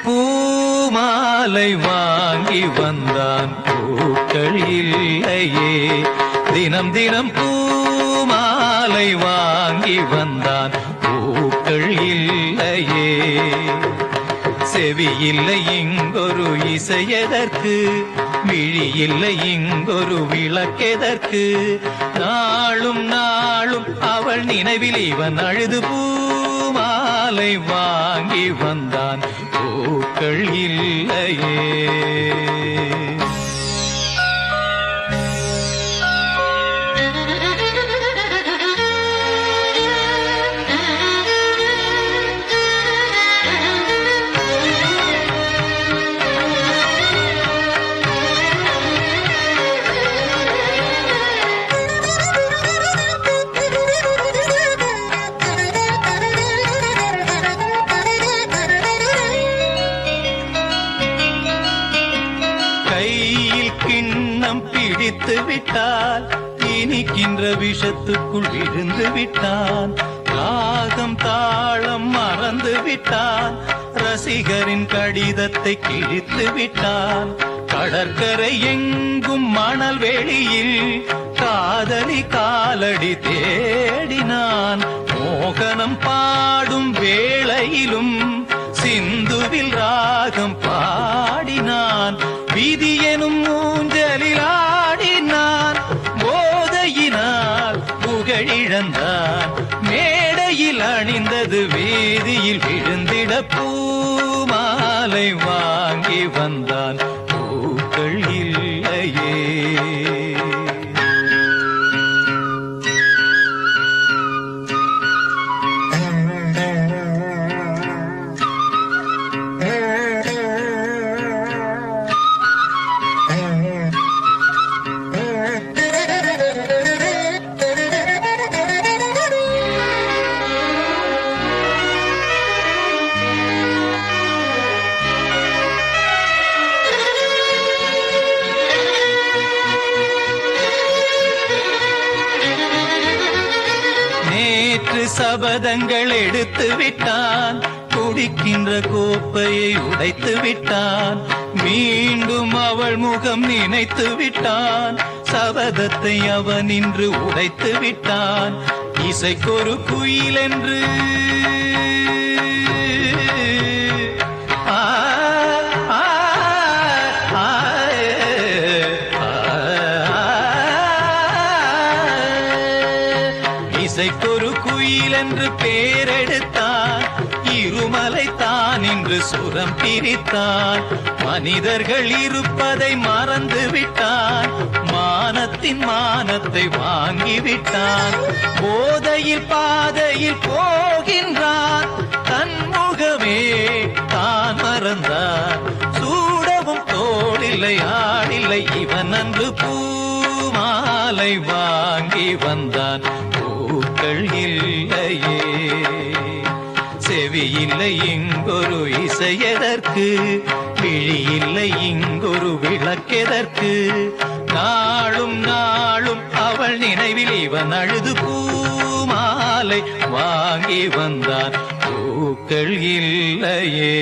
பூமாலை வாங்கி வந்தான் பூக்கள் இல்லையே, தினம் தினம் பூமாலை வாங்கி வந்தான் பூக்கள் இல்லையே. செவி இல்லை இங்கொரு இசையதற்கு, விழி இல்லை இங்கொரு விளக்கெதற்கு, நாளும் நாளும் அவள் நினைவில் இவன் அழுது பூமாலை வாங்கி வந்தான் பூக்கள் இல்லையே. கையில் கிண்ணம் பிடித்து விட்டால் இனிக்கின்ற விஷத்துக்குள் விழுந்து விட்டான். ராகம் தாளம் மறந்து விட்டான், ரசிகரின் கடிதத்தை கிழித்து விட்டான். கடற்கரை எங்கும் மணல் வெளியில் காதலி காலடி தேடினான். மோகனம் பாடும் வேளையிலும் சிந்துவில் ராகம் பாடினான். விதி எனும் ஊஞ்சலில் ஆடினான், போதையினால் புகழிழந்தான். மேடையில் அணிந்தது வீதியில் விழுந்திட பூமாலை வாங்கி வந்தான் பூக்கள் இல்லையே. நேற்று சபதங்கள் எடுத்து விட்டான், குடிக்கின்ற கோப்பையை உடைத்து விட்டான். மீண்டும் அவள் முகம் நினைத்து விட்டான், சபதத்தை அவன் இன்று உடைத்து விட்டான். இசைக்கொரு குயில் என்று இசைக்கொரு குயில் என்று பேரெடுத்தான். இருமலை தான் இன்று சுரம் பிரித்தான். மனிதர்கள் இருப்பதை மறந்து விட்டான், மானத்தின் மானத்தை வாங்கிவிட்டான். போதையில் பாதையில் போகின்றான், தன்முகமே தான் மறந்தான். சூடவும் தோளில்லை ஆடில்லை இவன் அன்று பூமாலை வாங்கி வந்தான் பூக்கள் இல்லையே. செவி இல்லை இங்கொரு இசையதற்கு, விழி இல்லை இங்கொரு விளக்கெதற்கு, நாளும் நாளும் அவள் நினைவில் இவன் அழுது பூமாலை வாங்கி வந்தான் பூக்கள் இல்லையே.